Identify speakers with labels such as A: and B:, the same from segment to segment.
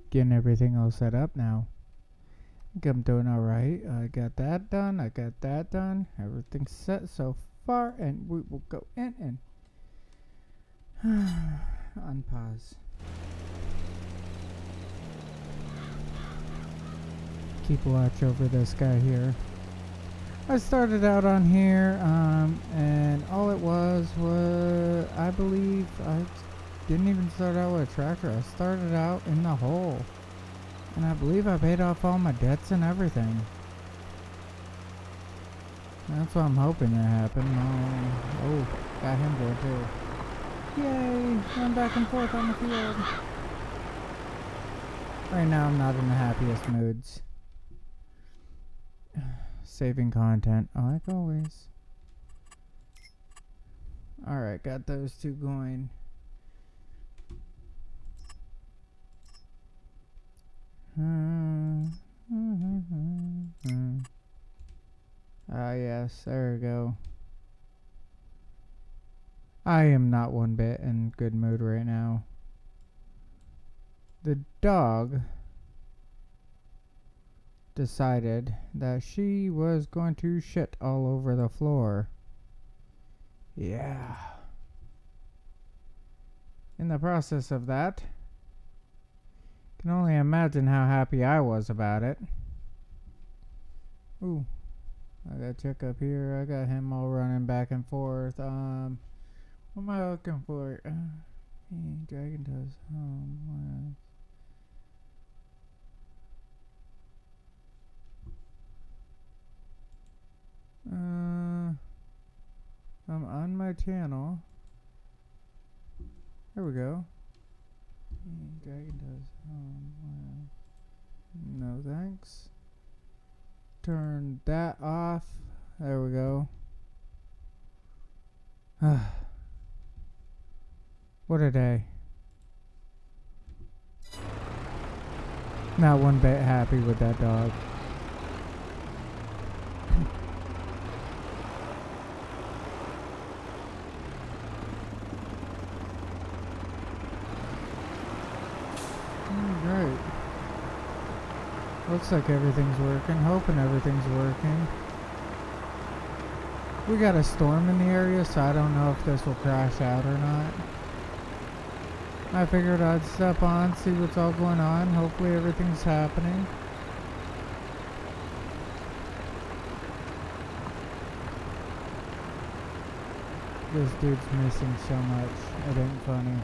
A: getting everything all set up now. I think I'm doing alright. I got that done. I got that done. Everything's set so far, and we will go in and unpause. Keep watch over this guy here. I started out on here, and all it was I believe I didn't even start out with a tractor. I started out in the hole, and I believe I paid off all my debts and everything. That's what I'm hoping to happen. Oh, got him there too. Yay! Run back and forth on the field. Right now I'm not in the happiest moods. Saving content, like always. Alright, got those two going. Ah, yes, there we go. I am not one bit in good mood right now. The dog decided that she was going to shit all over the floor. Yeah. In the process of that, can only imagine how happy I was about it. Ooh. I gotta check up here. I got him all running back and forth. What am I looking for? Dragon does. I'm on my channel. There we go. Dragon does. No thanks. Turn that off. There we go. What a day. Not one bit happy with that dog. Great. Looks like everything's working. Hoping everything's working. We got a storm in the area, so I don't know if this will crash out or not. I figured I'd step on, see what's all going on. Hopefully everything's happening. This dude's missing so much. It ain't funny.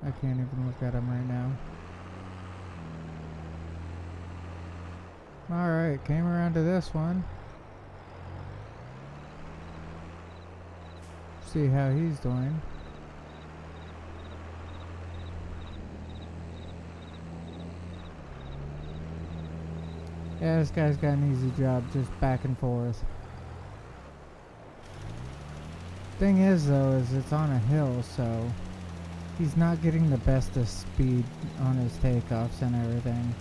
A: I can't even look at him right now. Alright, came around to this one. See how he's doing. Yeah, this guy's got an easy job, just back and forth. Thing is though, is it's on a hill, so he's not getting the best of speed on his takeoffs and everything.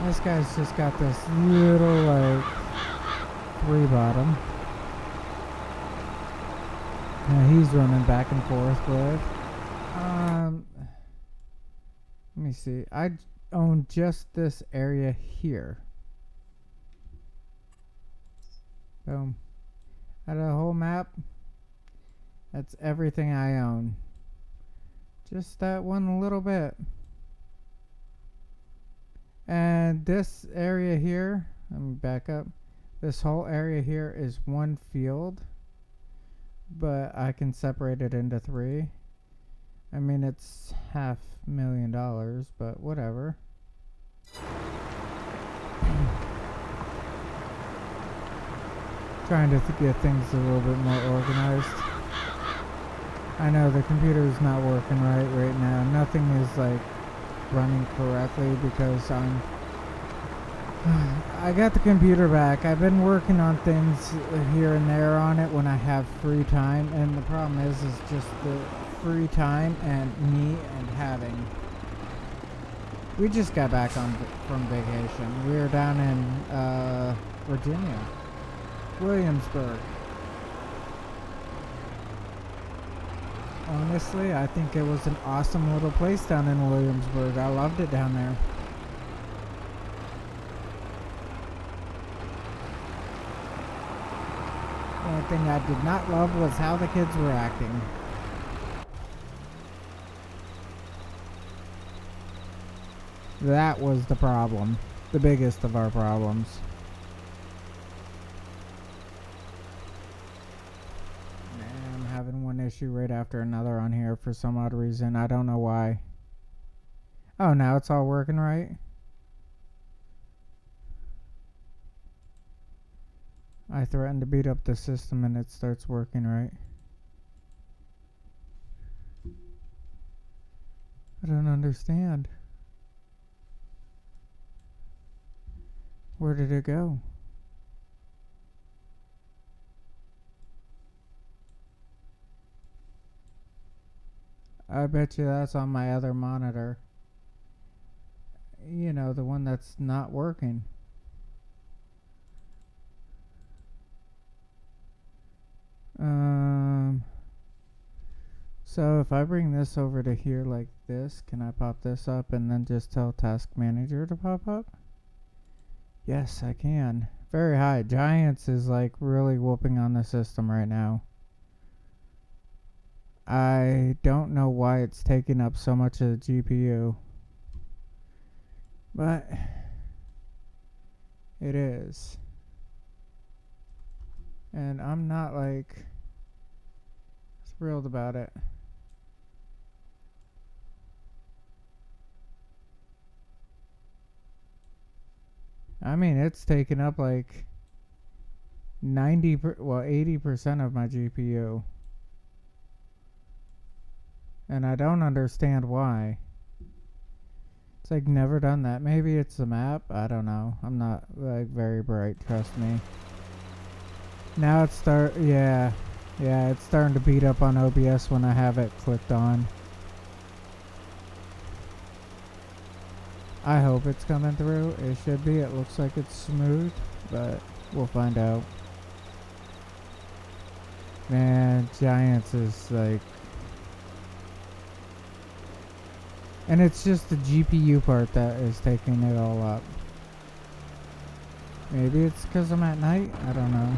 A: This guy's just got this little, like, 3-bottom. Now he's running back and forth with. Let me see. I own just this area here. Boom. Out of the whole map, that's everything I own. Just that one little bit. And this area here, let me back up. This whole area here is one field, but I can separate it into 3. I mean, it's $500,000, but whatever. Trying to get things a little bit more organized. I know the computer's not working right now. Nothing is like running correctly because I got the computer back. I've been working on things here and there on it when I have free time, and the problem is just the free time and me and having. We just got back from vacation. We were down in Virginia, Williamsburg. Honestly, I think it was an awesome little place down in Williamsburg. I loved it down there. The only thing I did not love was how the kids were acting. That was the problem. The biggest of our problems. Man, I'm having one issue right after another on here for some odd reason. I don't know why. Oh, now it's all working right? I threaten to beat up the system and it starts working right. I don't understand. Where did it go? I bet you that's on my other monitor. You know, the one that's not working. So if I bring this over to here like this, can I pop this up and then just tell Task Manager to pop up? Yes, I can. Very high. Giants is like really whooping on the system right now. I don't know why it's taking up so much of the GPU. But it is. And I'm not like thrilled about it. I mean, it's taken up like 80% of my GPU. And I don't understand why. It's like never done that. Maybe it's the map. I don't know. I'm not like very bright, trust me. Now it's yeah, it's starting to beat up on OBS when I have it clicked on. I hope it's coming through. It should be. It looks like it's smooth, but we'll find out. Man, Giants is like... And it's just the GPU part that is taking it all up. Maybe it's because I'm at night? I don't know.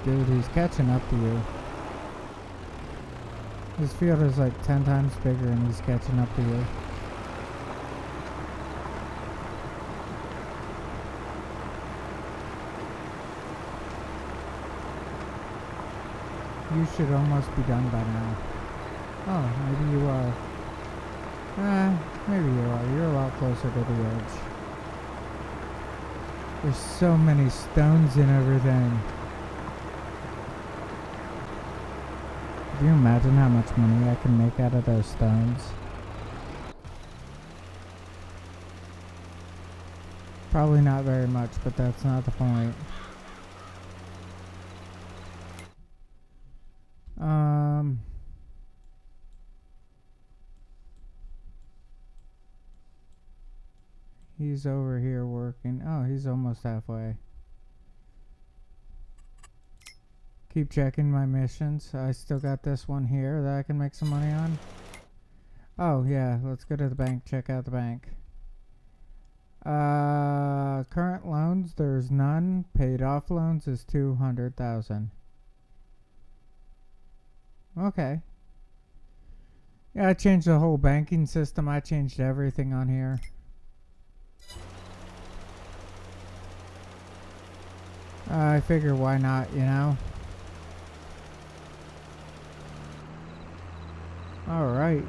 A: Dude, he's catching up to you. This field is like 10 times bigger and he's catching up to you. You should almost be done by now. Oh, maybe you are. Maybe you are. You're a lot closer to the edge. There's so many stones and everything. Can you imagine how much money I can make out of those stones? Probably not very much, but that's not the point. He's over here working. Oh, he's almost halfway. Keep checking my missions. I still got this one here that I can make some money on. Oh, yeah. Let's go to the bank. Check out the bank. Current loans, there's none. Paid off loans is 200,000. Okay. Yeah, I changed the whole banking system. I changed everything on here. I figure why not, you know? Alright.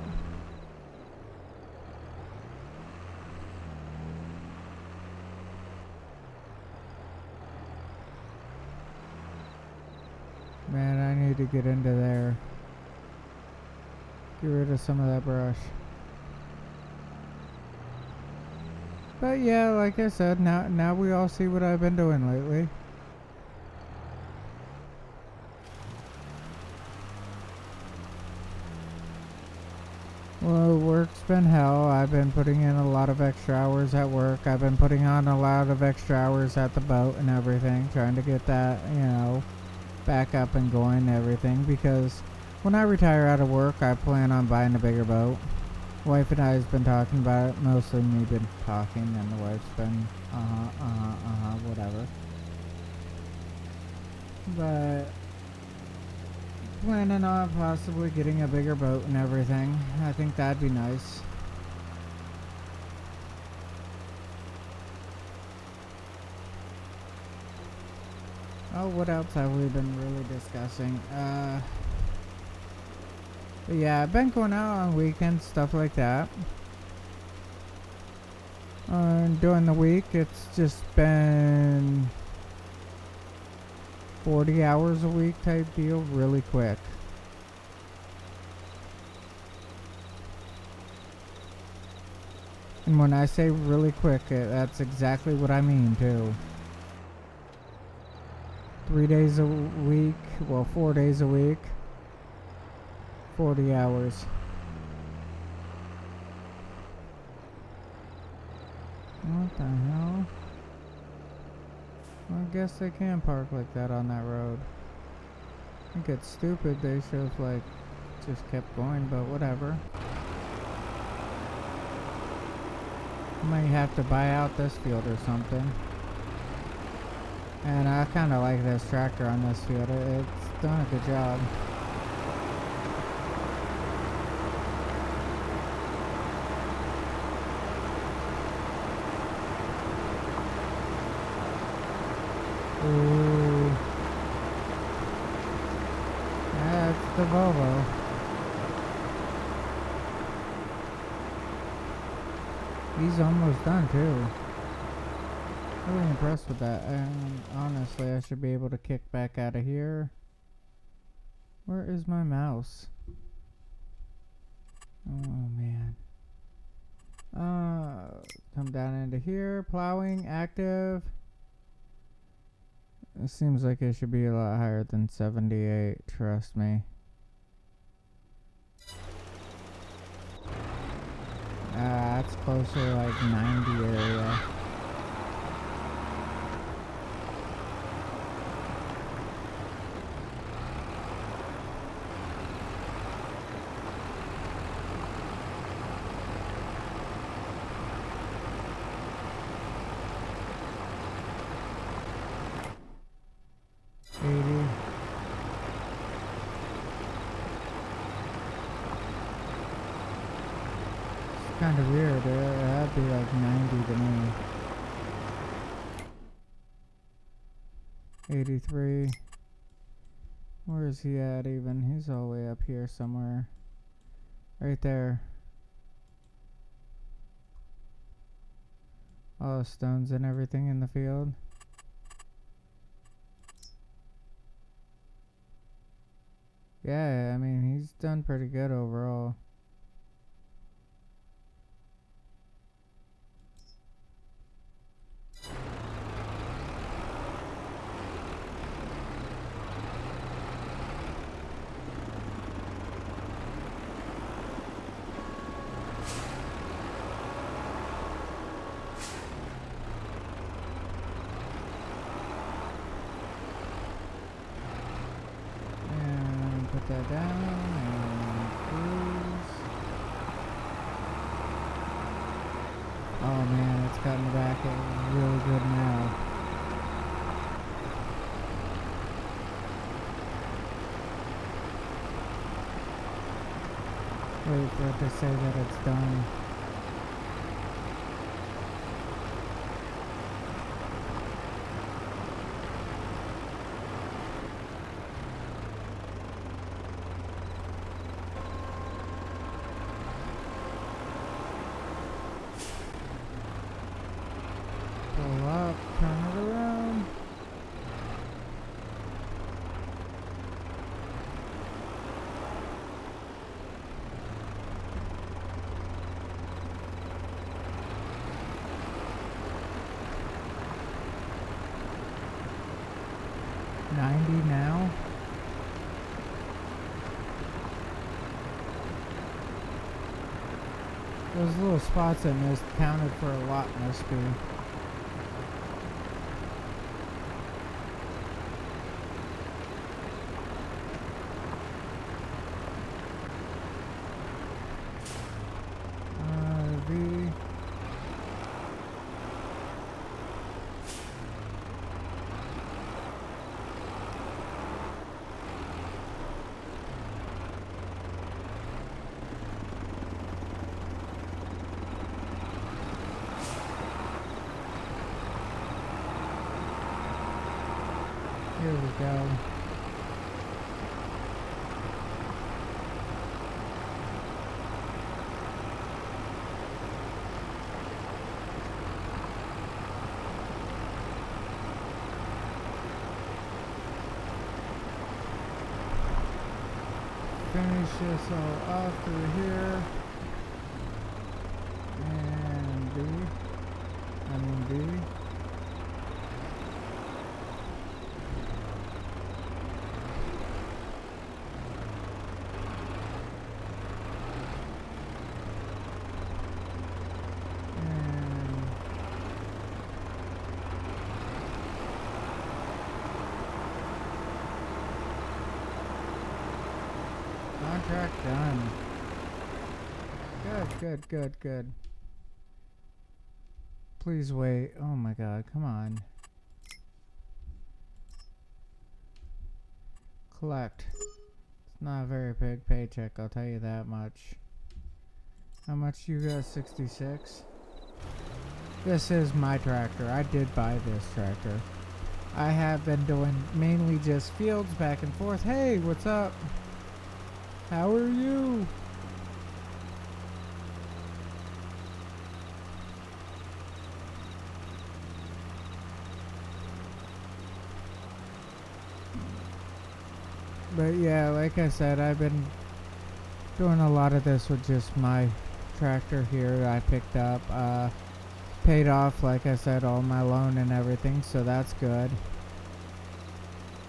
A: Man, I need to get into there. Get rid of some of that brush. But yeah, like I said, now we all see what I've been doing lately. Well, work's been hell. I've been putting in a lot of extra hours at work. I've been putting on a lot of extra hours at the boat and everything, trying to get that, back up and going and everything, because when I retire out of work, I plan on buying a bigger boat. Wife and I has been talking about it, mostly me been talking, and the wife's been, whatever. But planning on possibly getting a bigger boat and everything. I think that'd be nice. Oh, what else have we been really discussing? But yeah, I've been going out on weekends, stuff like that. During the week, it's just been 40 hours a week type deal, really quick. And when I say really quick, that's exactly what I mean too. 3 days a week, well, 4 days a week, 40 hours. What the hell? Well, I guess they can park like that on that road. I think it's stupid. They should have, like, just kept going, but whatever. Might have to buy out this field or something. And I kind of like this tractor on this field. It's done a good job. Ooh. That's the Volvo. He's almost done too. Really impressed with that, and honestly I should be able to kick back out of here. Where is my mouse? Oh man. Come down into here, plowing, active. It seems like it should be a lot higher than 78, trust me. That's closer like 90 area. Kind of weird. That'd be like 90 to me. 83. Where is he at even? He's all the way up here somewhere. Right there. All the stones and everything in the field. Yeah, I mean, he's done pretty good overall. Put that down and cruise. Oh man, it's gotten back really good now. Wait for it to say that it's done. Pull up, turn it around. $90 now. Those little spots I missed counted for a lot, must be. V. Here we go. Finish this all off through here. And B. I mean B. Contract done. Good. Please wait. Oh my god, come on. Collect. It's not a very big paycheck, I'll tell you that much. How much you got? 66? This is my tractor. I did buy this tractor. I have been doing mainly just fields back and forth. Hey, what's up? How are you? But yeah, like I said, I've been doing a lot of this with just my tractor here I picked up. Paid off, like I said, all my loan and everything, so that's good.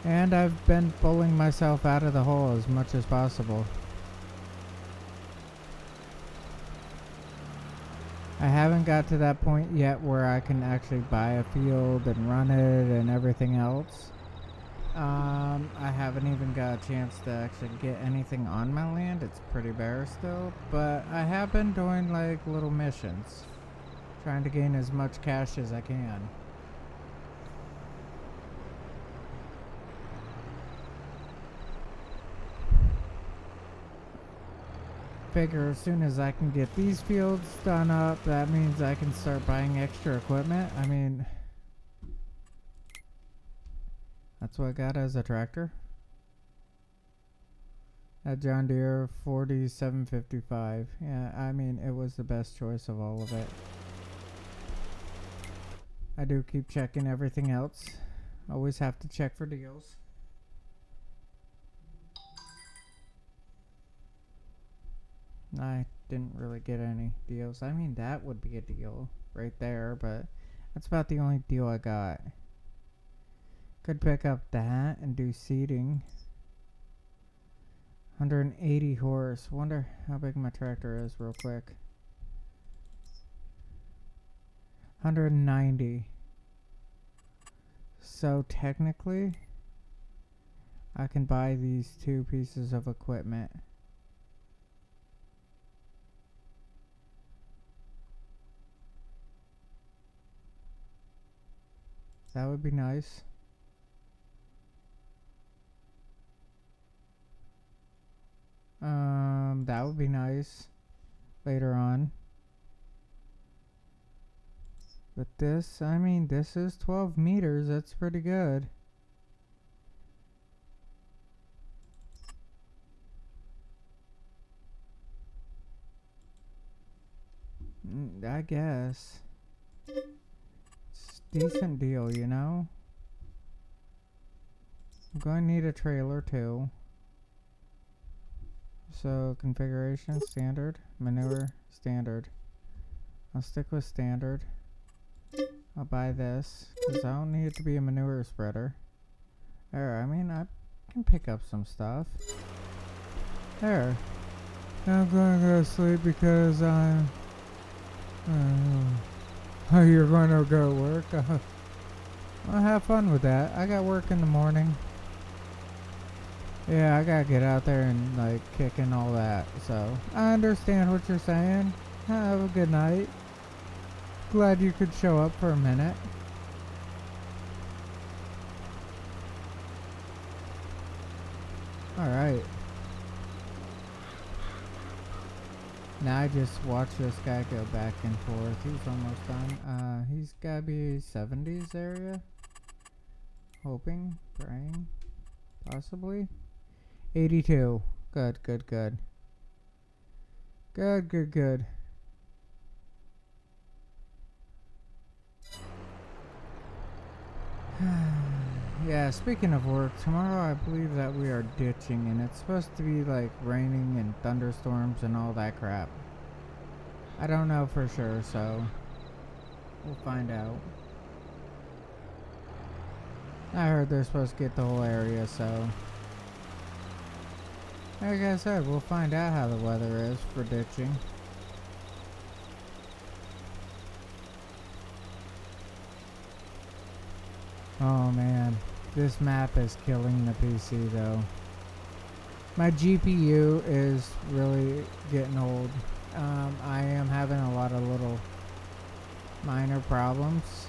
A: And I've been pulling myself out of the hole as much as possible. I haven't got to that point yet where I can actually buy a field and run it and everything else. I haven't even got a chance to actually get anything on my land. It's pretty bare still, but I have been doing like little missions, trying to gain as much cash as I can. Figure as soon as I can get these fields done up, that means I can start buying extra equipment. I mean, that's what I got as a tractor. That John Deere 4755. Yeah, I mean, it was the best choice of all of it. I do keep checking everything else. Always have to check for deals. I didn't really get any deals. I mean, that would be a deal right there, but that's about the only deal I got. Could pick up that and do seeding. 180 horse. Wonder how big my tractor is real quick. 190. So technically, I can buy these two pieces of equipment. That would be nice. That would be nice later on. But this, I mean, this is 12 meters. That's pretty good. I guess. It's a decent deal, you know? I'm going to need a trailer too. So, configuration, standard, manure, standard. I'll stick with standard. I'll buy this, because I don't need it to be a manure spreader. There, I mean, I can pick up some stuff. There. Now I'm going to go to sleep because I'm Oh, you're going to go to work? Well, have fun with that. I got work in the morning. Yeah, I gotta get out there and like kick and all that. So I understand what you're saying. Have a good night. Glad you could show up for a minute. Alright. Now I just watch this guy go back and forth. He's almost done. He's gotta be 70s area. Hoping, praying, possibly. 82. Good, good, good. Good, good, good. Yeah, speaking of work, tomorrow I believe that we are ditching and it's supposed to be like raining and thunderstorms and all that crap. I don't know for sure, so we'll find out. I heard they're supposed to get the whole area, so like I said, we'll find out how the weather is for ditching. Oh man, this map is killing the PC though. My GPU is really getting old. I am having a lot of little minor problems.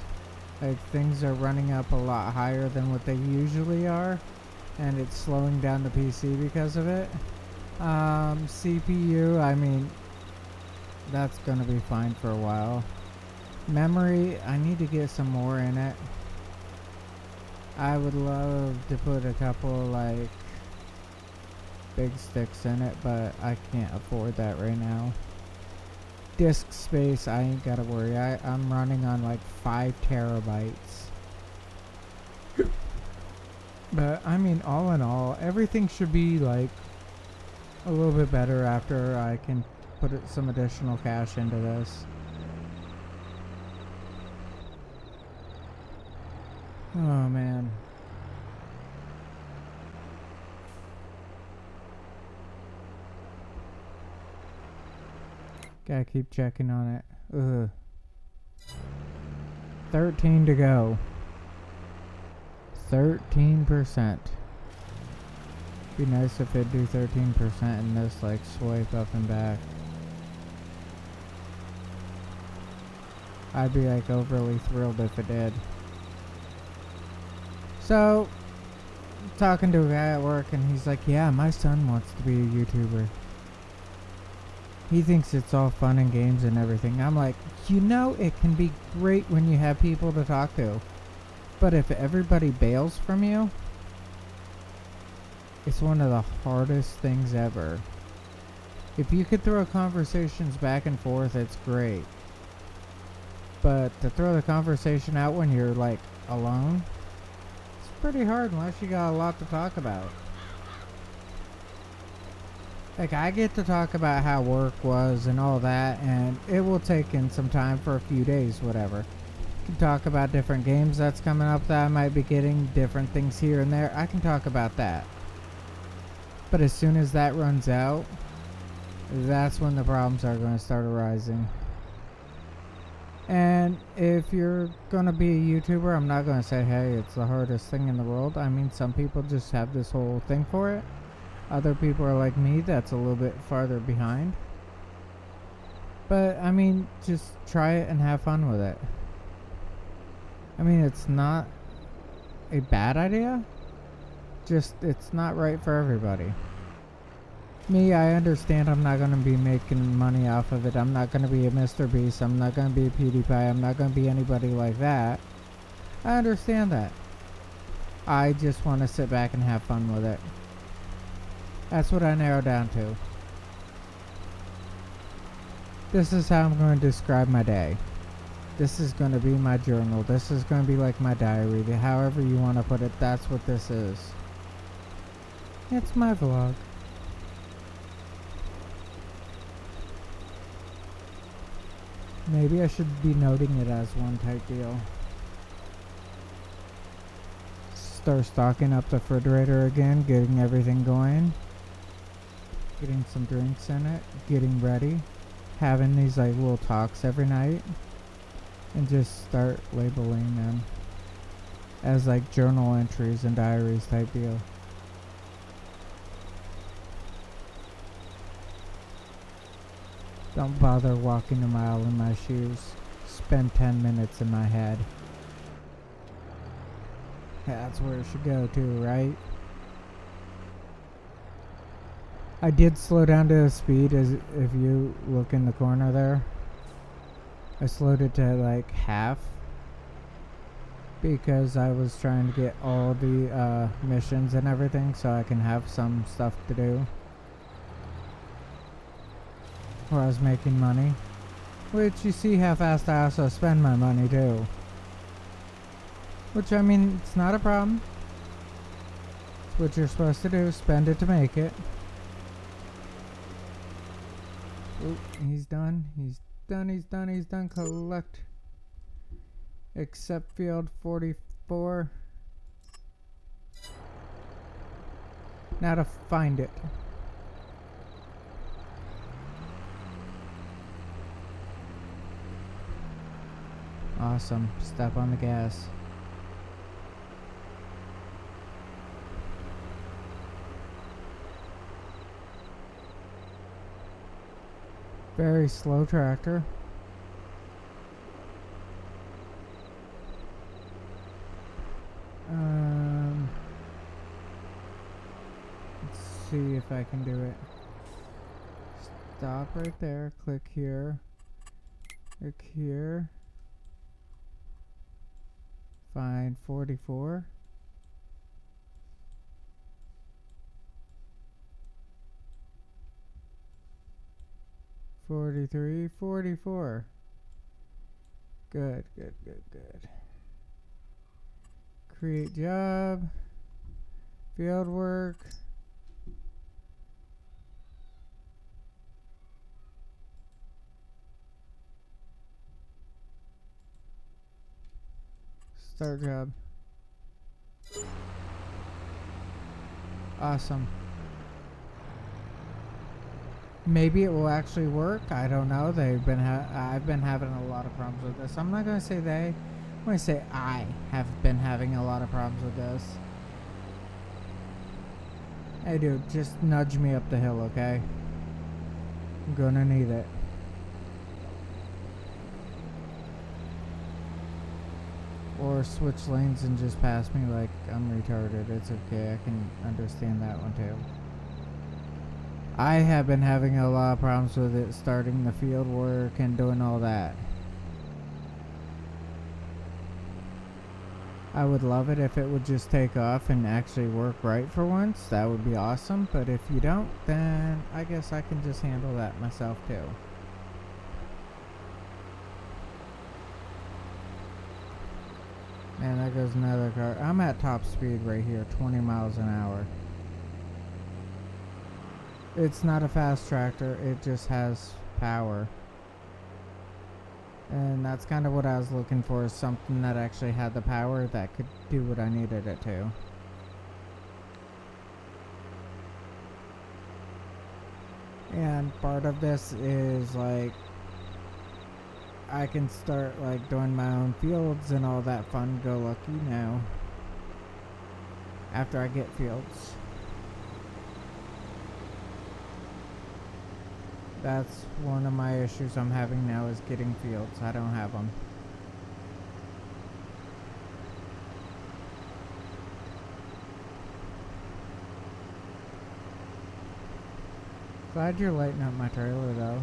A: Like things are running up a lot higher than what they usually are, and it's slowing down the PC because of it. CPU, I mean, that's gonna be fine for a while. Memory, I need to get some more in it. I would love to put a couple like big sticks in it, but I can't afford that right now. Disk space, I ain't gotta worry. I'm running on like 5 terabytes. But I mean, all in all, everything should be like a little bit better after I can put some additional cash into this. Oh man. Gotta keep checking on it. Ugh. 13 to go. 13%. Be nice if it'd do 13% and this like swipe up and back. I'd be like overly thrilled if it did. So, talking to a guy at work and he's like, yeah, my son wants to be a YouTuber. He thinks it's all fun and games and everything. I'm like, you know, it can be great when you have people to talk to. But if everybody bails from you, it's one of the hardest things ever. If you could throw conversations back and forth, it's great. But to throw the conversation out when you're like alone, it's pretty hard unless you got a lot to talk about. Like, I get to talk about how work was and all that, and it will take in some time for a few days, whatever. You can talk about different games that's coming up that I might be getting, different things here and there. I can talk about that. But as soon as that runs out, that's when the problems are going to start arising. And if you're going to be a YouTuber, I'm not going to say, hey, it's the hardest thing in the world. I mean, some people just have this whole thing for it. Other people are like me, that's a little bit farther behind. But, I mean, just try it and have fun with it. I mean, it's not a bad idea. Just, it's not right for everybody. Me, I understand I'm not going to be making money off of it. I'm not going to be a Mr. Beast. I'm not going to be a PewDiePie. I'm not going to be anybody like that. I understand that. I just want to sit back and have fun with it. That's what I narrow down to. This is how I'm going to describe my day. This is going to be my journal. This is going to be like my diary. However you want to put it, that's what this is. It's my vlog. Maybe I should be noting it as one type deal. Start stocking up the refrigerator again, getting everything going. Getting some drinks in it, getting ready. having these like little talks every night and just start labeling them as like journal entries and diaries type deal. Don't bother walking a mile in my shoes. Spend 10 minutes in my head. That's where it should go too, right? I did slow down to a speed, as if you look in the corner there. I slowed it to like half because I was trying to get all the missions and everything so I can have some stuff to do where I was making money. Which you see how fast I also spend my money too. Which, I mean, it's not a problem. It's what you're supposed to do, spend it to make it. Oop, he's done. He's done, he's done, he's done. Collect. Accept field 44. Now to find it. Awesome. Step on the gas. Very slow tractor. Let's see if I can do it. Stop right there. Click here. Click here. Find 44. $43, $44. Good, good, good, good. Create job. Field work. Start job. Awesome. Maybe it will actually work. I don't know. I've been having a lot of problems with this. I'm not gonna say they. I'm gonna say I have been having a lot of problems with this. Hey, dude, just nudge me up the hill, okay? I'm gonna need it. Or switch lanes and just pass me like I'm retarded. It's okay. I can understand that one too. I have been having a lot of problems with it starting the field work and doing all that. I would love it if it would just take off and actually work right for once. That would be awesome. But if you don't, then I guess I can just handle that myself too. Man, there goes another car. I'm at top speed right here, 20 miles an hour. It's not a fast tractor, it just has power. And that's kind of what I was looking for, is something that actually had the power that could do what I needed it to. And part of this is like, I can start like doing my own fields and all that fun go lucky now. After I get fields. That's one of my issues I'm having now, is getting fields. I don't have them. Glad you're lighting up my trailer though.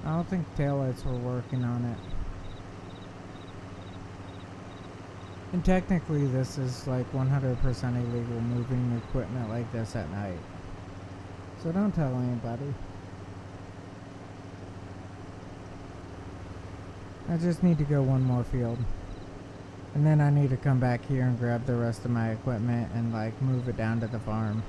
A: I don't think taillights were working on it. And technically this is like 100% illegal, moving equipment like this at night. So don't tell anybody. I just need to go one more field. And then I need to come back here and grab the rest of my equipment and like move it down to the farm.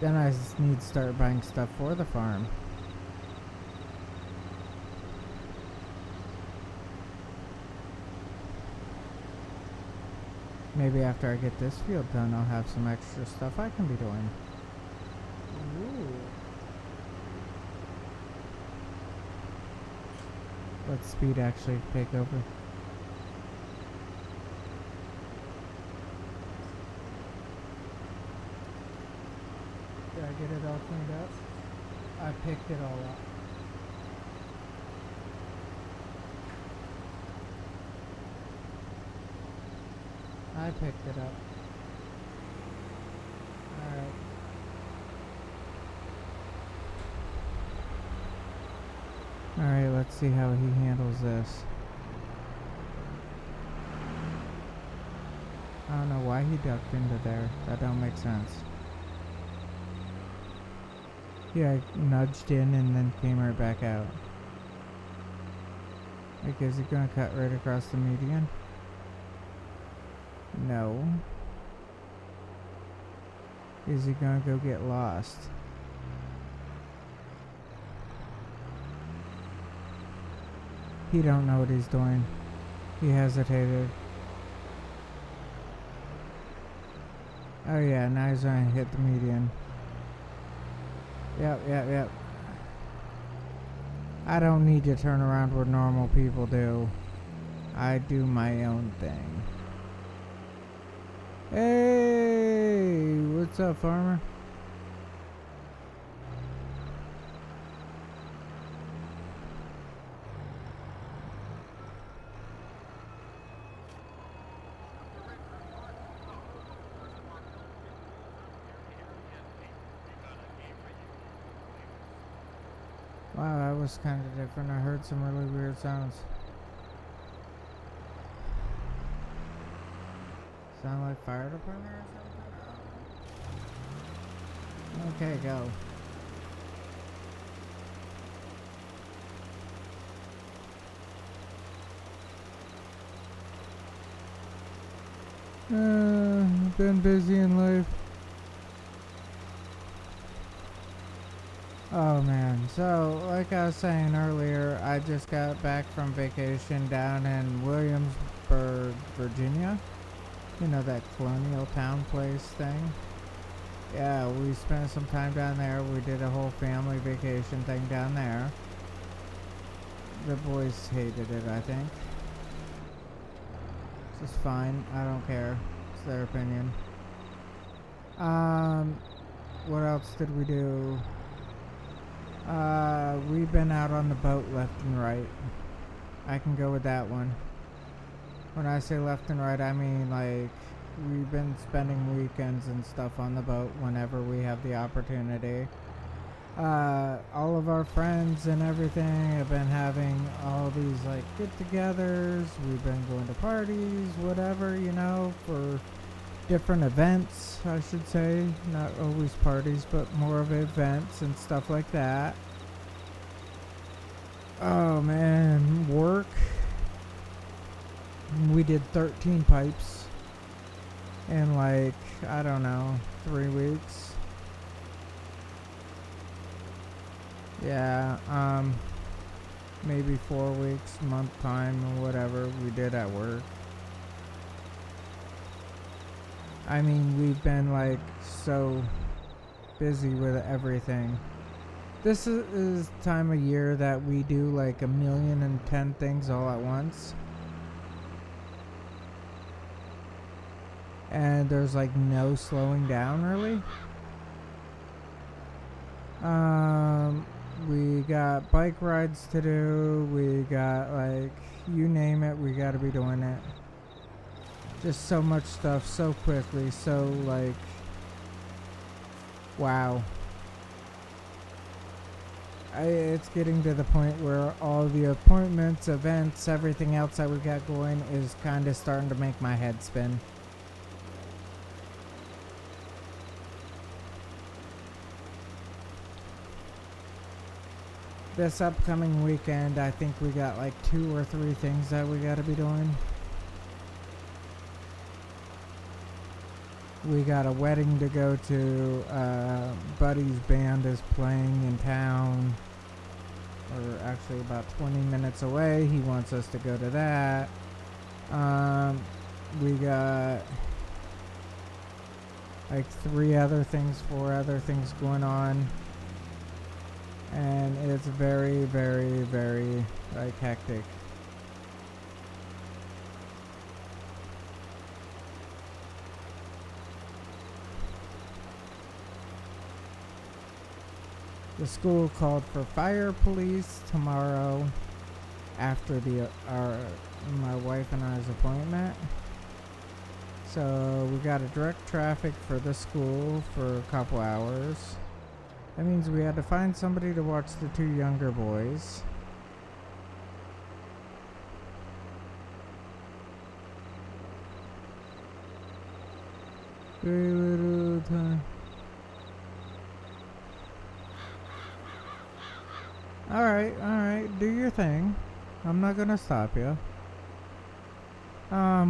A: Then I just need to start buying stuff for the farm. Maybe after I get this field done, I'll have some extra stuff I can be doing. Ooh. Let speed actually take over. Did I get it all cleaned up? I picked it all up. I picked it up. Alright. Alright, let's see how he handles this. I don't know why he ducked into there. That don't make sense. Yeah, I nudged in and then came right back out. Like, is he gonna cut right across the median? No. Is he gonna go get lost? He don't know what he's doing. He hesitated. Oh yeah, now he's gonna hit the median. Yep. I don't need to turn around what normal people do. I do my own thing. Hey, what's up, farmer? Wow, that was kind of different. I heard some really weird sounds. Sound like fire department or something? Okay, go. Been busy in life. Oh man, so like I was saying earlier, I just got back from vacation down in Williamsburg, Virginia. You know, that colonial town place thing? Yeah, we spent some time down there. We did a whole family vacation thing down there. The boys hated it, I think. It's just fine. I don't care. It's their opinion. What else did we do? We've been out on the boat left and right. I can go with that one. When I say left and right, I mean like we've been spending weekends and stuff on the boat whenever we have the opportunity. All of our friends and everything have been having all these like get-togethers. We've been going to parties, whatever, you know, for different events, I should say. Not always parties, but more of events and stuff like that. Oh man, work. We did 13 pipes in like, I don't know, 3 weeks. Yeah, maybe 4 weeks, month time, or whatever we did at work. I mean, we've been like so busy with everything. This is time of year that we do like 1,000,010 things all at once. And there's like no slowing down really. We got bike rides to do. We got like, you name it, we gotta be doing it. Just so much stuff so quickly, so like, wow. It's getting to the point where all the appointments, events, everything else that we got going is kind of starting to make my head spin. This upcoming weekend, I think we got like 2 or 3 things that we gotta be doing. We got a wedding to go to. Buddy's band is playing in town. We're actually about 20 minutes away. He wants us to go to that. We got like 4 other things going on. And it's very, very, very like hectic. The school called for fire police tomorrow after my wife and I's appointment. So we got to direct traffic for the school for a couple hours. That means we had to find somebody to watch the 2 younger boys. Very little time. Alright, do your thing. I'm not gonna stop you.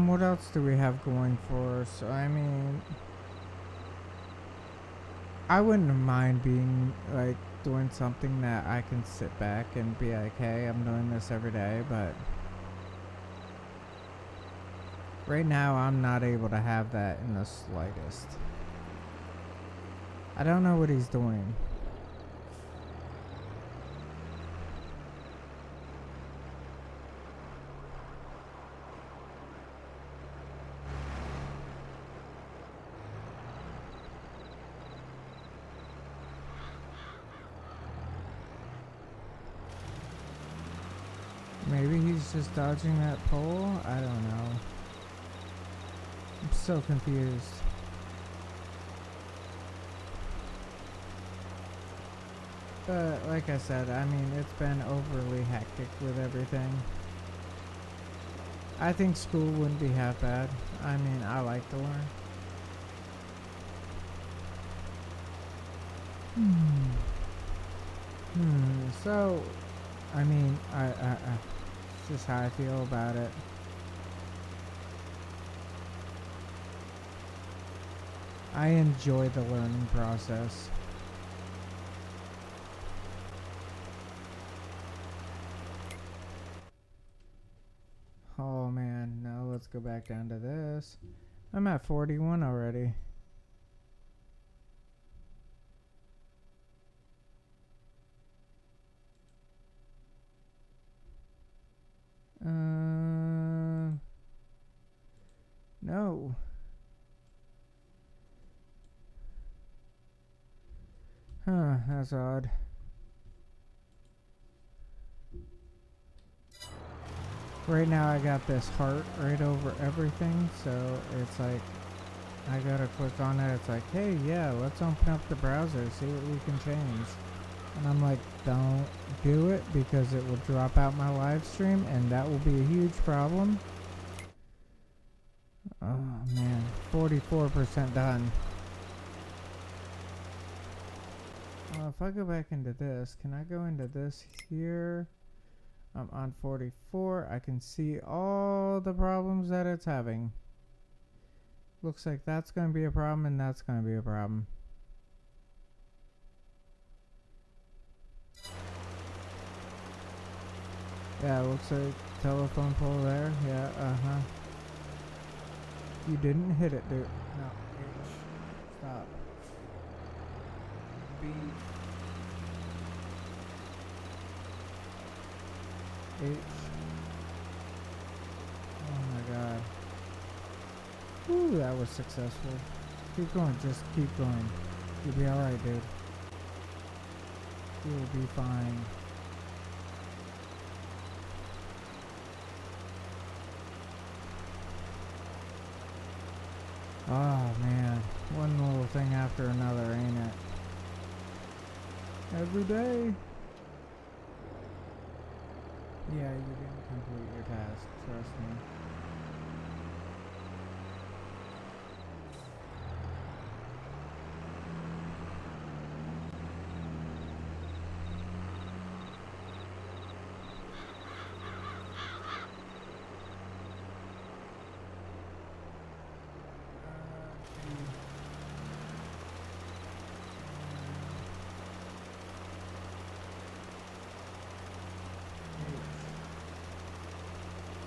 A: What else do we have going for us? I mean, I wouldn't mind being, like, doing something that I can sit back and be like, hey, I'm doing this every day, but right now I'm not able to have that in the slightest. I don't know what he's doing. Maybe he's just dodging that pole? I don't know. I'm so confused. But like I said, I mean, it's been overly hectic with everything. I think school wouldn't be half bad. I mean, I like to learn. So, I mean, it's just how I feel about it. I enjoy the learning process. Oh man, now let's go back down to this. I'm at 41 already. No. Huh, that's odd. Right now I got this heart right over everything, so it's like I gotta click on it. It's like, hey, yeah, let's open up the browser, see what we can change. And I'm like, don't do it because it will drop out my live stream and that will be a huge problem. Oh man, 44% done. If I go back into this, can I go into this here? I'm on 44. I can see all the problems that it's having. Looks like that's going to be a problem and that's going to be a problem. Yeah, looks like telephone pole there. Yeah, You didn't hit it, dude. No, H. Stop. B. H. Oh my god. Ooh, that was successful. Keep going, just keep going. You'll be alright, dude. You'll be fine. Oh man, one little thing after another, ain't it? Every day. Yeah, you didn't complete your task, trust me.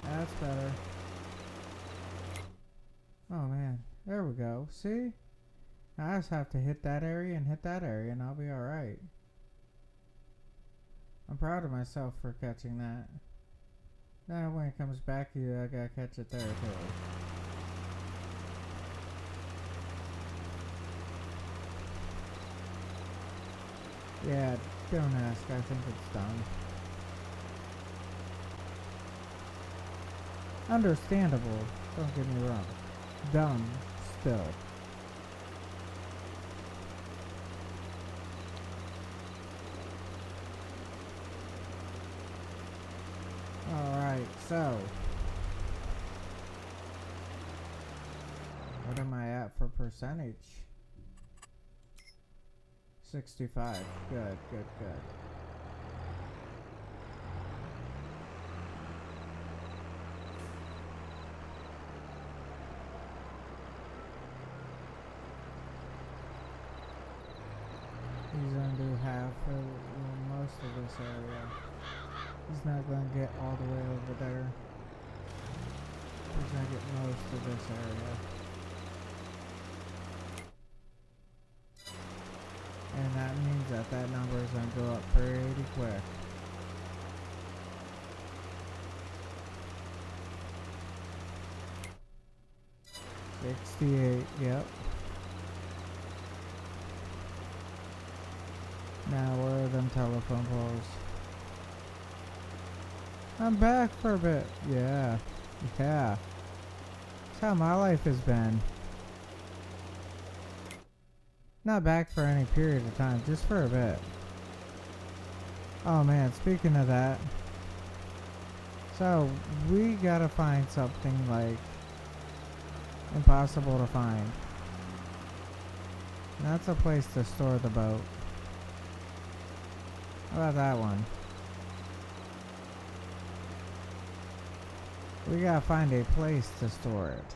A: That's better. Oh man, there we go. See? I just have to hit that area and hit that area and I'll be alright. I'm proud of myself for catching that. Now when it comes back to you, I gotta catch it there too. Yeah, don't ask. I think it's done. Understandable. Don't get me wrong. Dumb still. Alright, so. What am I at for percentage? 65. Good, good, good. He's gonna do half of most of this area. He's not gonna get all the way over there. He's gonna get most of this area. And that means that that number is going to go up pretty quick. $68, yep. Now where are them telephone poles? I'm back for a bit. Yeah. Yeah. That's how my life has been. Not back for any period of time, just for a bit. Oh man, speaking of that. So, we gotta find something like impossible to find. And that's a place to store the boat. How about that one? We gotta find a place to store it.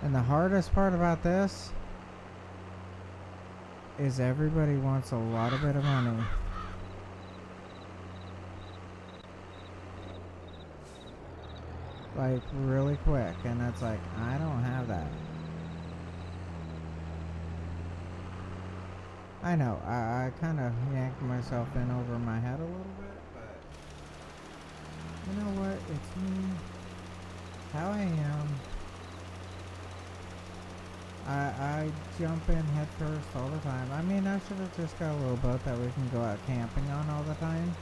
A: And the hardest part about this is everybody wants a lot of bit of money. Like really quick, and it's like, I don't have that. I know, I kind of yanked myself in over my head a little bit, but you know what, it's me, how I am. I jump in head first all the time. I mean, I should have just got a little boat that we can go out camping on all the time.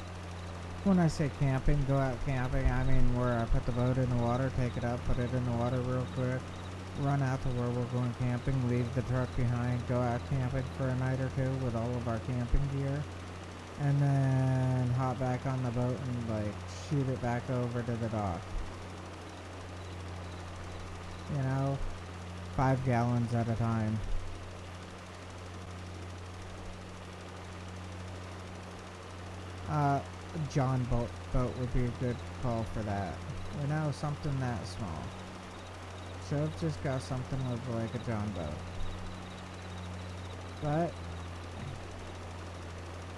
A: When I say camping, go out camping, I mean where I put the boat in the water, take it up, put it in the water real quick, run out to where we're going camping, leave the truck behind, go out camping for a night or two with all of our camping gear, and then hop back on the boat and like shoot it back over to the dock. You know? 5 gallons at a time. John boat would be a good call for that. You know, something that small. Should have just got something with like a John boat. But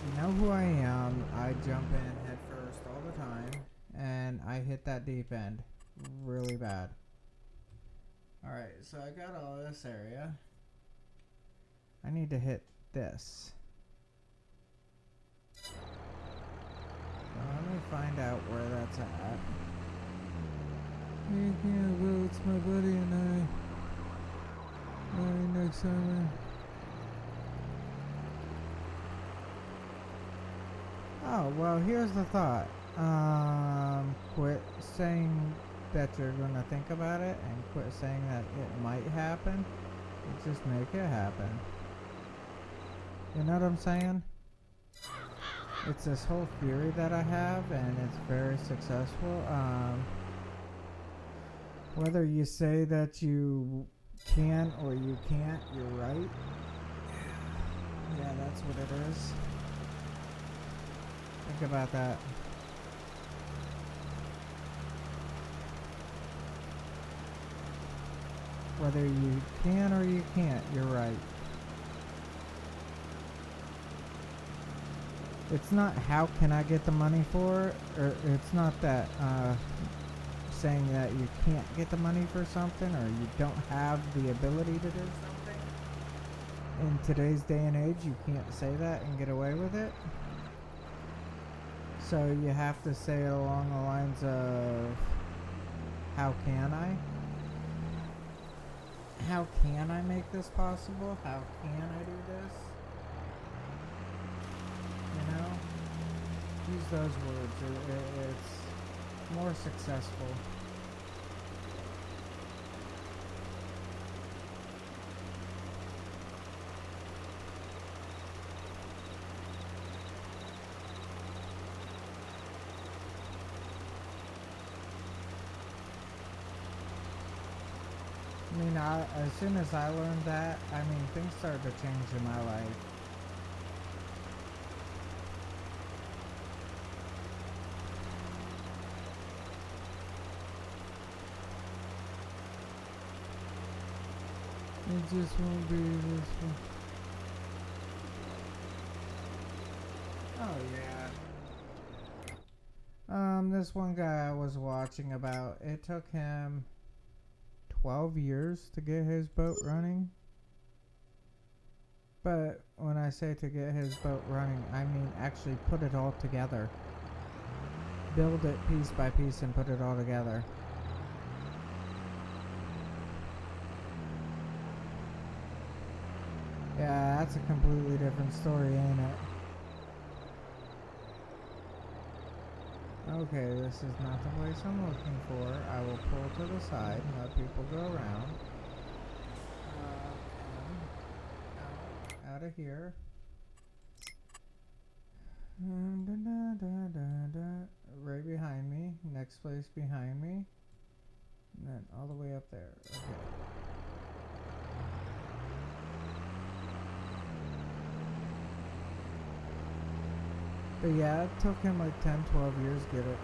A: you know who I am. I jump in head first all the time, and I hit that deep end really bad. Alright, so I got all this area. I need to hit this. Well, let me find out where that's at. Yeah, well, it's my buddy and I. Next time. Oh, well, here's the thought. Quit saying that you're gonna think about it and quit saying that it might happen. And just make it happen. You know what I'm saying? It's this whole theory that I have, and it's very successful. Whether you say that you can or you can't, you're right. Yeah, that's what it is. Think about that. Whether you can or you can't, you're right. It's not how can I get the money for it, or it's not that saying that you can't get the money for something or you don't have the ability to do something. In today's day and age, you can't say that and get away with it. So you have to say it along the lines of, how can I? How can I make this possible? How can I do this? You know? Use those words. It's more successful. I mean, as soon as I learned that, I mean, things started to change in my life. It just won't be this one. Oh yeah. This one guy I was watching about, it took him 12 years to get his boat running. But when I say to get his boat running, I mean actually put it all together. Build it piece by piece and put it all together. Yeah, that's a completely different story, ain't it? Okay, this is not the place I'm looking for. I will pull to the side and let people go around. Out of here. Right behind me. Next place behind me. And then all the way up there. Okay. But yeah, it took him like 10, 12 years to get it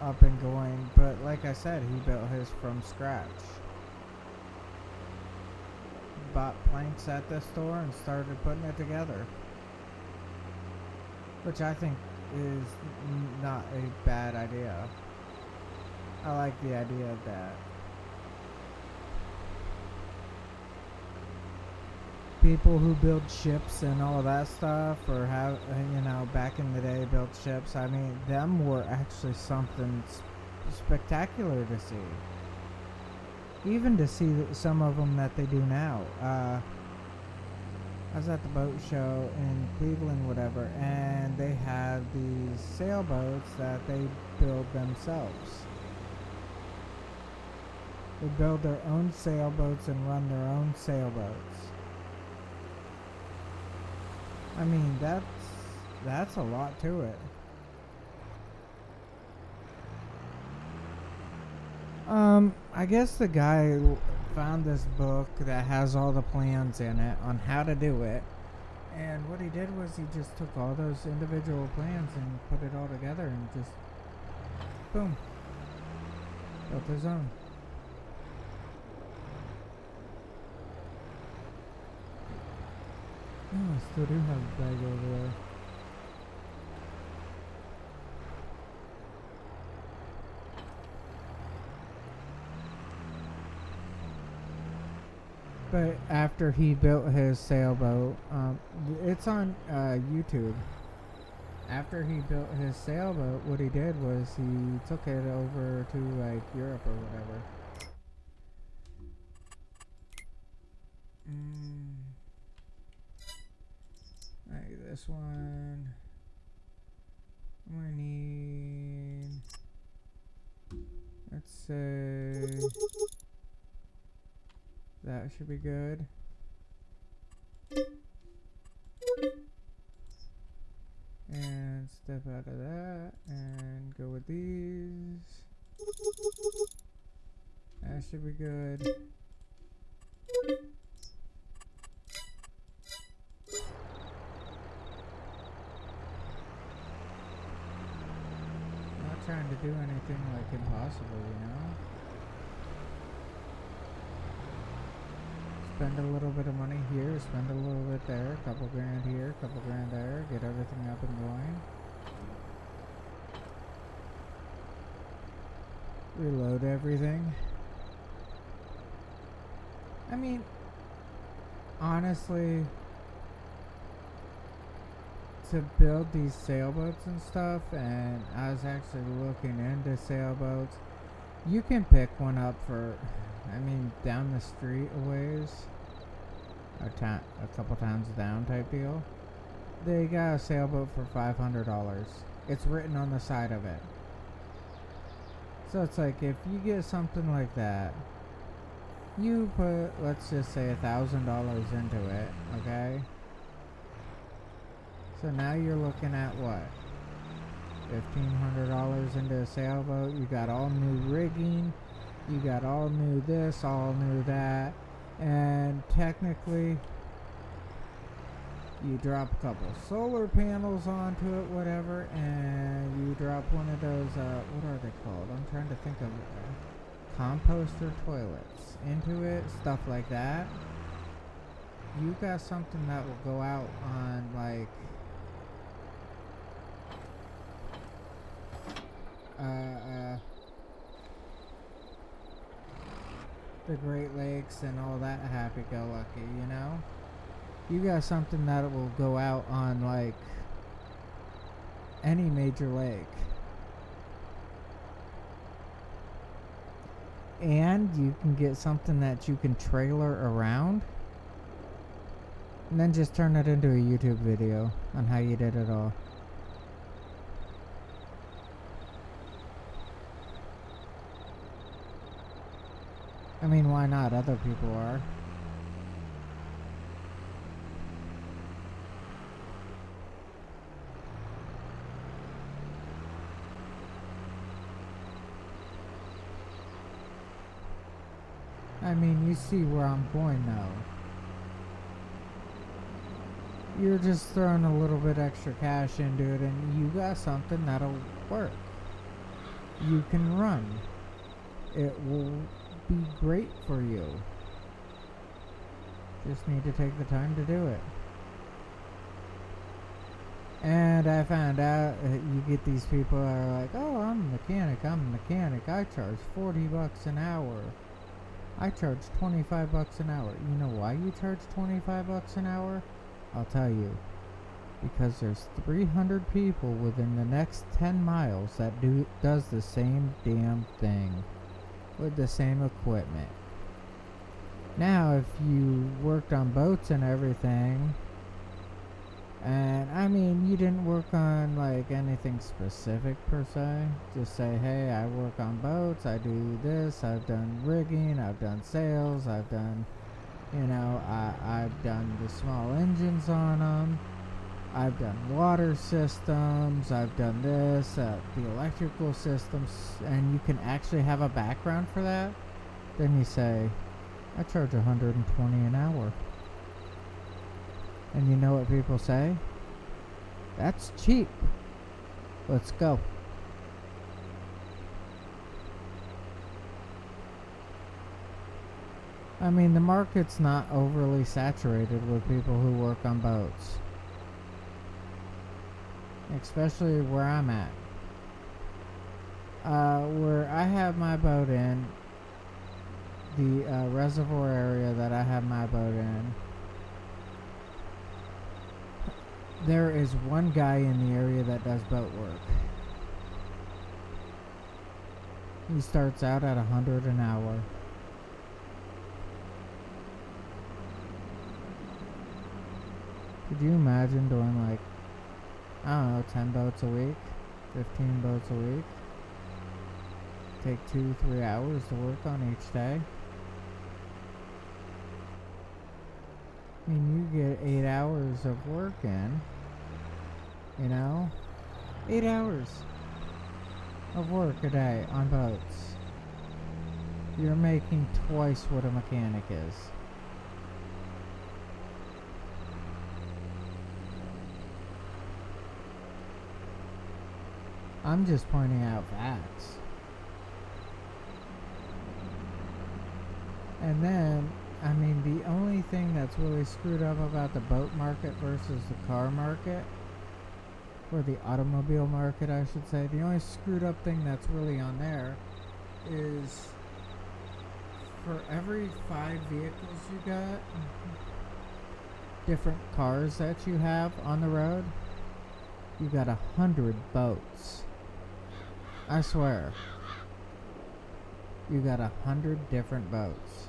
A: up and going. But like I said, he built his from scratch. Bought planks at the store and started putting it together. Which I think is not a bad idea. I like the idea of that. People who build ships and all of that stuff, or have, you know, back in the day built ships, I mean, them were actually something spectacular to see. Even to see some of them that they do now. I was at the boat show in Cleveland, whatever, and they had these sailboats that they build themselves. They build their own sailboats and run their own sailboats. I mean, that's a lot to it. I guess the guy found this book that has all the plans in it on how to do it. And what he did was he just took all those individual plans and put it all together and just, boom, built his own. Oh, I still do have a bag over there. But after he built his sailboat, it's on YouTube. After he built his sailboat, what he did was he took it over to like Europe or whatever. Like this one. I'm gonna need, let's say, that should be good. And step out of that and go with these. That should be good. Not trying to do anything like impossible, you know? Spend a little bit of money here, spend a little bit there, couple grand here, couple grand there, get everything up and going. reload everything. I mean, honestly, to build these sailboats and stuff, and I was actually looking into sailboats, you can pick one up for, I mean, down the street a ways, a couple towns down type deal. They got a sailboat for $500. It's written on the side of it. So it's like, if you get something like that, you put, let's just say, $1,000 into it, okay? So now you're looking at what? $1,500 into a sailboat. You got all new rigging. You got all new this, all new that. And technically, you drop a couple solar panels onto it, whatever, and you drop one of those, what are they called? I'm trying to think of composter toilets into it, stuff like that. You got something that will go out on, like, the Great Lakes and all that happy-go-lucky, you know? You got something that will go out on, like, any major lake. And you can get something that you can trailer around. And then just turn it into a YouTube video on how you did it all. I mean, why not? Other people are. I mean, you see where I'm going now. You're just throwing a little bit extra cash into it and you got something that'll work. You can run. It will be great for you. Just need to take the time to do it. And I found out you get these people that are like, oh, I'm a mechanic, I charge $40 an hour. I charge $25 an hour. You know why you charge $25 an hour? I'll tell you. Because there's 300 people within the next 10 miles that does the same damn thing with the same equipment. Now, if you worked on boats and everything, and I mean, you didn't work on like anything specific per se, just say, hey, I work on boats, I do this, I've done rigging, I've done sails, I've done, you know, I've done the small engines on them, I've done water systems, I've done this, the electrical systems, and you can actually have a background for that. Then you say, I charge $120 an hour. And you know what people say? That's cheap. Let's go. I mean, the market's not overly saturated with people who work on boats. Especially where I'm at. Where I have my boat in, the reservoir area that I have my boat in, there is one guy in the area that does boat work. He starts out at $100 an hour. Could you imagine doing like, I don't know, 10 boats a week, 15 boats a week? Take 2-3 hours to work on each day. I mean, you get 8 hours of work in, you know? 8 hours of work a day on boats. You're making twice what a mechanic is. I'm just pointing out facts. And then, I mean, the only thing that's really screwed up about the boat market versus the car market, or the automobile market, I should say, the only screwed up thing that's really on there is for every 5 vehicles you got, different cars that you have on the road, you got 100 boats. I swear. You got 100 different boats.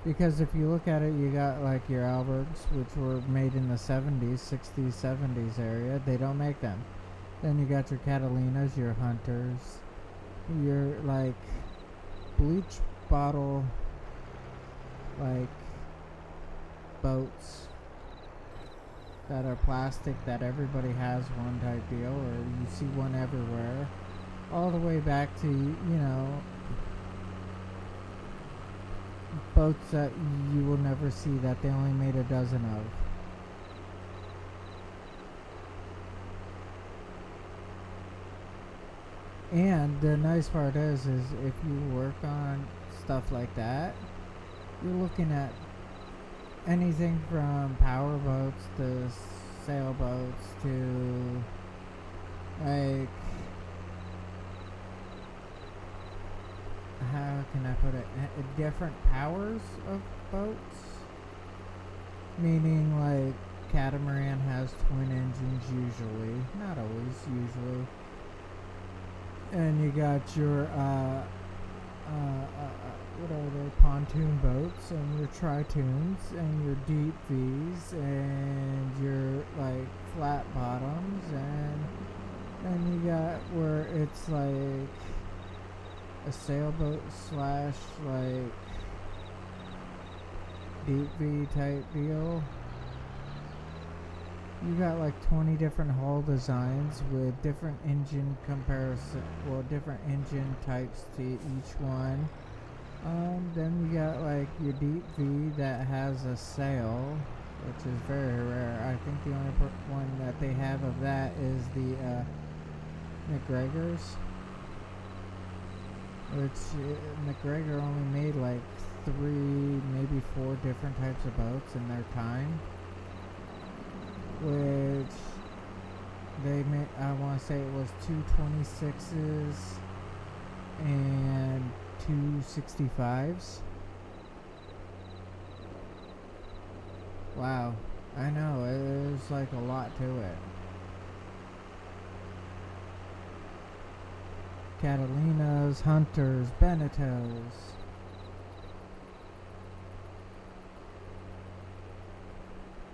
A: Because if you look at it, you got like your Albergs, which were made in the 70s, 60s, 70s area. They don't make them. Then you got your Catalinas, your Hunters, your like bleach bottle like boats that are plastic that everybody has one type deal, or you see one everywhere, all the way back to, you know, boats that you will never see that they only made a dozen of. And the nice part is if you work on stuff like that, you're looking at anything from power boats to sailboats to like, how can I put it, different powers of boats, meaning like catamaran has twin engines usually, not always, usually, and you got your what are they, pontoon boats, and your tritoons, and your deep V's, and your like flat bottoms, and you got where it's like a sailboat slash like deep V type deal. You got like 20 different hull designs with different engine comparison, well, different engine types to each one. Then you got like your deep V that has a sail, which is very rare. I think the only one that they have of that is the McGregor's, which McGregor only made like 3, maybe 4 different types of boats in their time, which they made, I want to say it was 226s and 265s. Wow, I know, there's like a lot to it. Catalinas, Hunters, Benettos.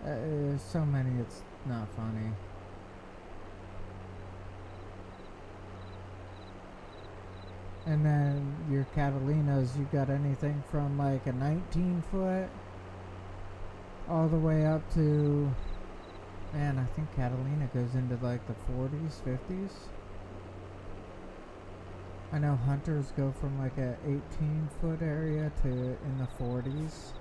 A: There's so many, it's not funny. And then your Catalinas, you got anything from like a 19 foot all the way up to, man, I think Catalina goes into like the 40s, 50s. I know Hunters go from like a 18 foot area to in the 40s.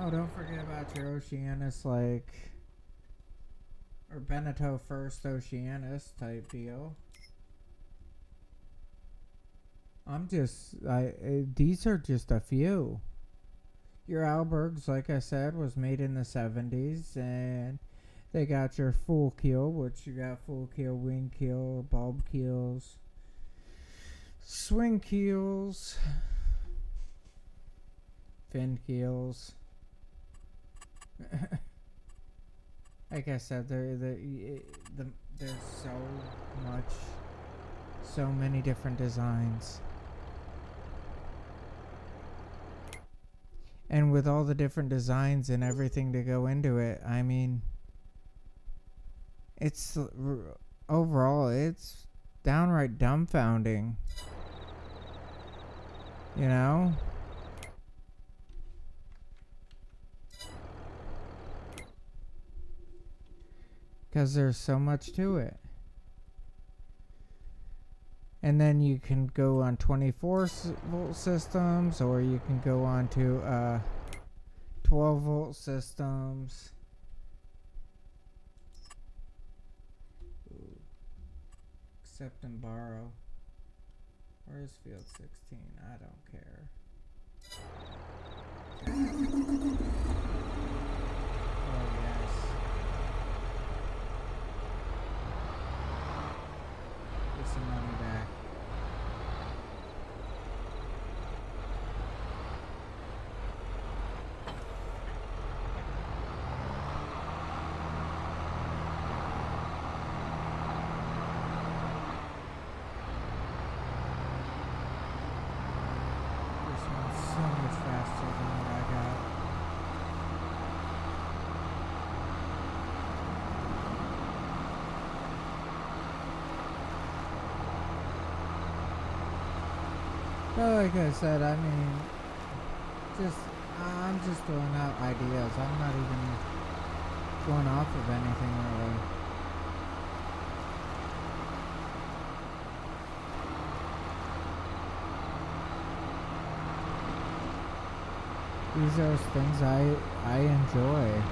A: Oh, don't forget about your Oceanus, like, or Beneteau first Oceanus type deal. These are just a few. Your Albergs, like I said, was made in the 70s, and they got your full keel, which you got full keel, wing keel, bulb keels, swing keels, fin keels. Like I said, there's so many different designs. And with all the different designs and everything to go into it, I mean, it's overall, it's downright dumbfounding. You know? Because there's so much to it. And then you can go on 24-volt systems, or you can go on to 12-volt systems. Ooh. Accept and borrow. Where's field 16? I don't care. So like I said, I mean, just I'm just throwing out ideas. I'm not even going off of anything really. These are things I enjoy.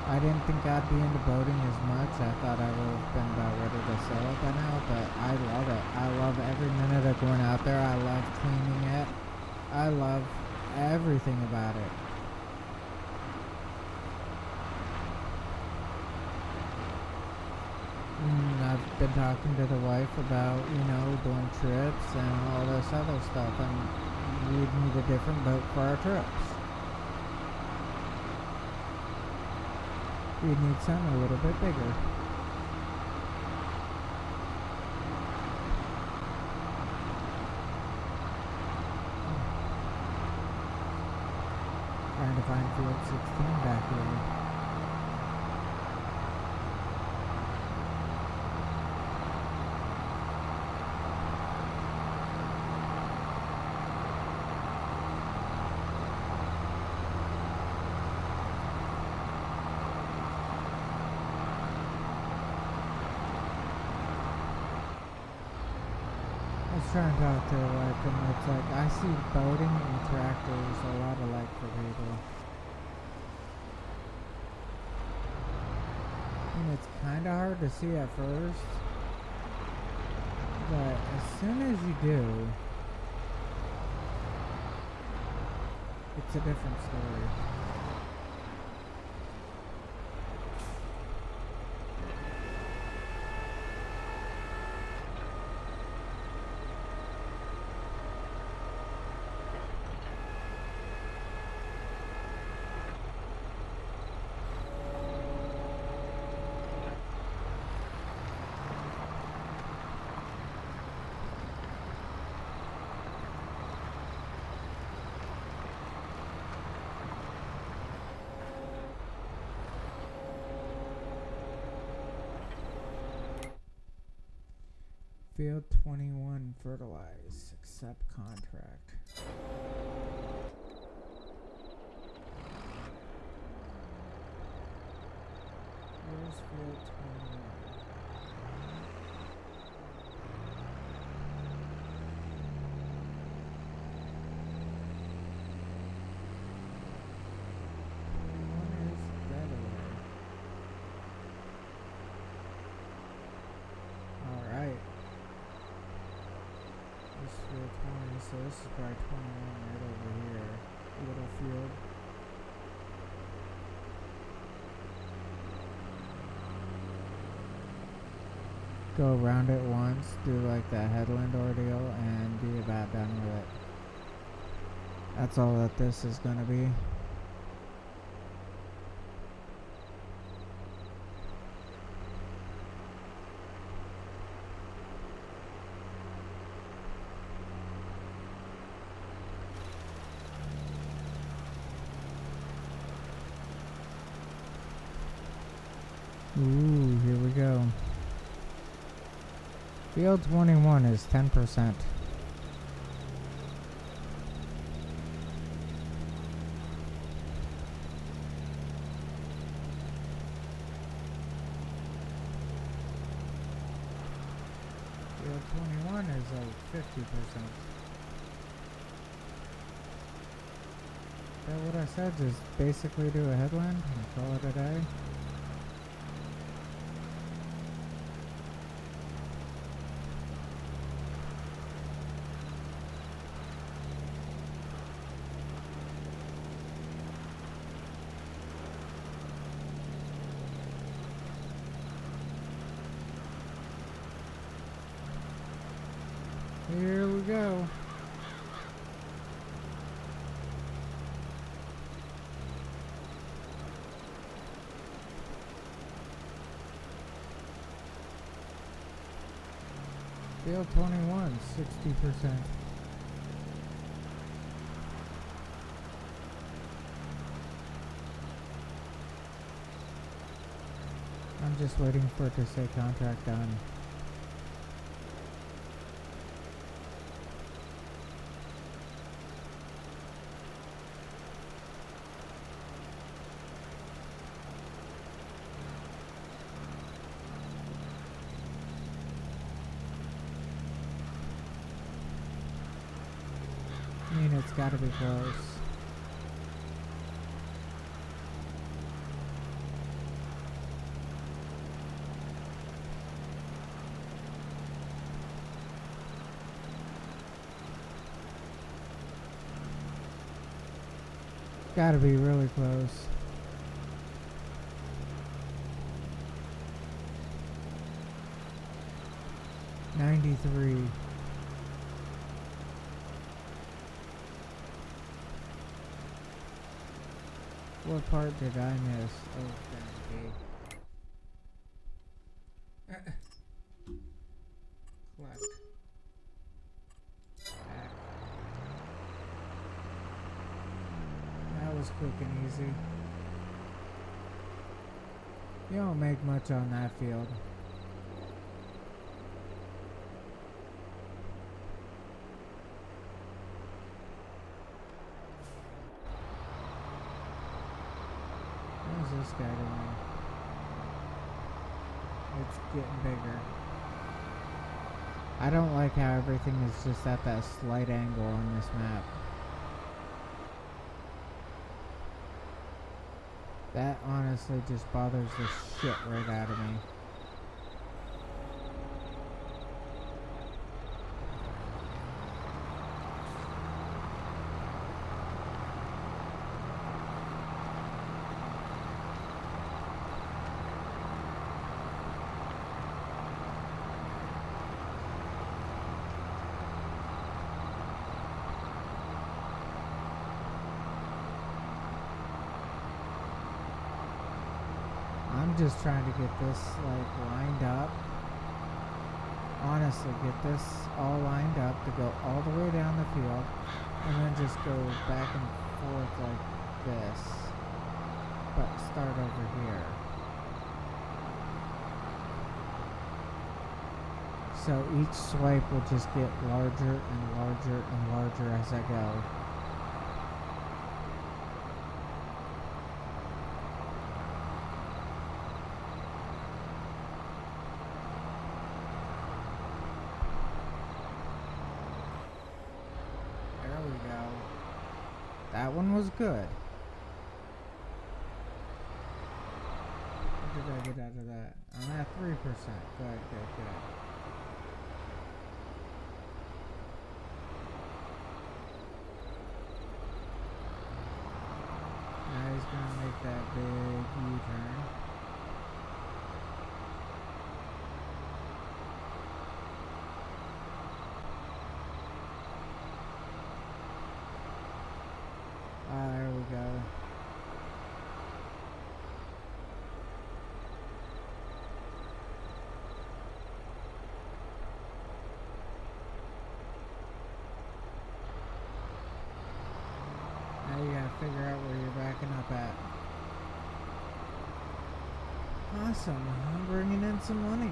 A: I didn't think I'd be into boating as much. I thought I would have been about ready to sell it by now, but I love it. I love every minute of going out there. I love cleaning it. I love everything about it. I've been talking to the wife about, doing trips and all this other stuff, and we'd need a different boat for our trips. We'd need something a little bit bigger. Trying to find Field 16 back here. I was trying to talk to the wife, and it's like I see boating and tractors a lot alike for people. And it's kind of hard to see at first, but as soon as you do, it's a different story. Field 21 fertilize, accept contract. Where's Field 21? So this is probably 21 right over here. Little field. Go around it once, do like that headland ordeal, and be about done with it. That's all that this is gonna be. Ooh, here we go. Field 21 is 10%. Field 21 is like 50%. That what I said, just basically do a headland and call it a day. Here we go. Field 21, 60%. I'm just waiting for it to say contract done. gotta be close. Gotta be really close. $93. What part did I miss? Oh, thank you. Collect. Back. That was quick and easy. You don't make much on that field. This guy doing? It's getting bigger. I don't like how everything is just at that slight angle on this map. That honestly just bothers the shit right out of me. I'm just trying to get this like lined up. Honestly, get this all lined up to go all the way down the field and then just go back and forth like this, but start over here. So each swipe will just get larger and larger and larger as I go. That one was good. What did I get out of that? I'm at 3%. Good, good, good. Now he's gonna make that big U-turn. There we go. Now you gotta figure out where you're backing up at. Awesome, I'm bringing in some money.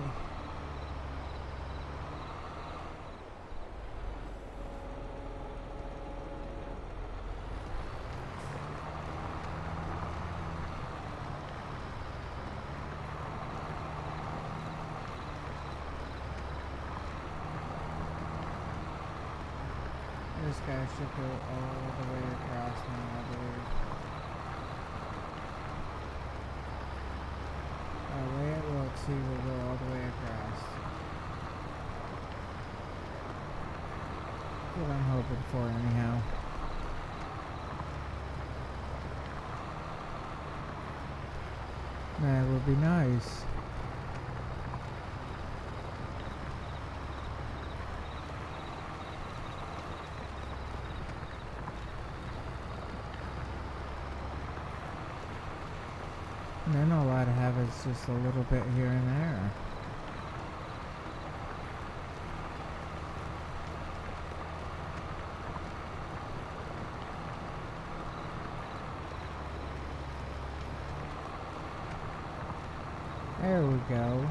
A: This guy should go all the way across now, I believe. The way it looks, he will go all the way across. That's what I'm hoping for anyhow. That would be nice. And then all I'd have is just a little bit here and there. There we go.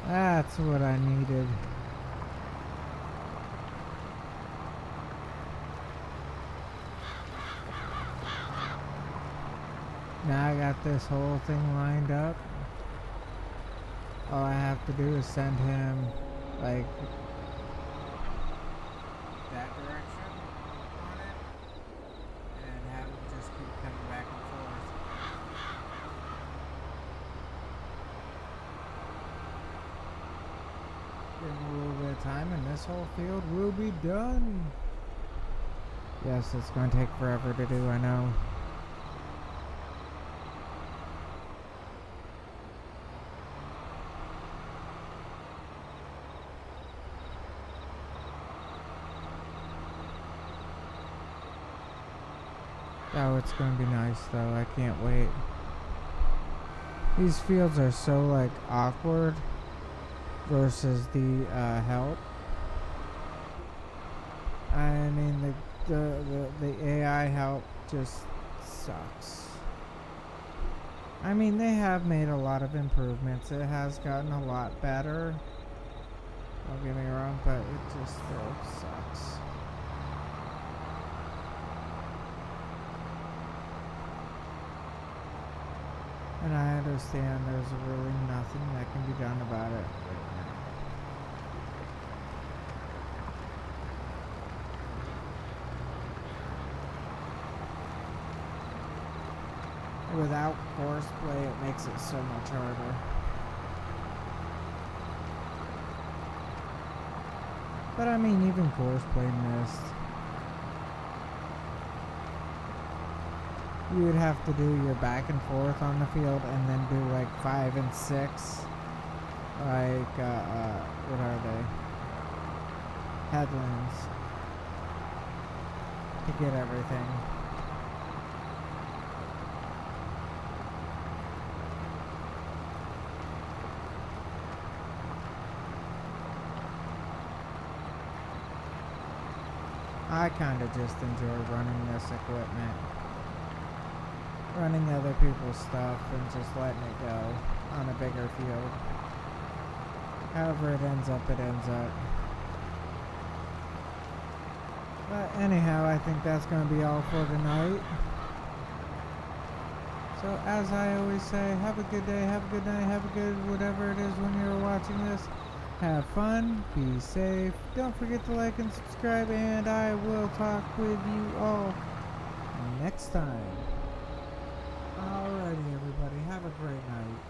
A: That's what I needed. Now I got this whole thing lined up. All I have to do is send him, like, that direction on it, and have him just keep coming back and forth. Give him a little bit of time, and this whole field will be done. Yes, it's going to take forever to do, I know. Oh, it's going to be nice though. I can't wait. These fields are so like awkward versus the help. I mean the AI help just sucks. I mean they have made a lot of improvements. It has gotten a lot better. Don't get me wrong, but it just still sucks. And I understand there's really nothing that can be done about it right now. Without horseplay, it makes it so much harder. But I mean, even horseplay missed. You would have to do your back and forth on the field and then do like 5 and 6. Like, what are they? Headlands. To get everything. I kind of just enjoy running this equipment. Running other people's stuff and just letting it go on a bigger field. However it ends up, it ends up. But anyhow, I think that's going to be all for tonight. So as I always say, have a good day, have a good night, have a good whatever it is when you're watching this. Have fun, be safe, don't forget to like and subscribe, and I will talk with you all next time. Alrighty everybody, have a great night.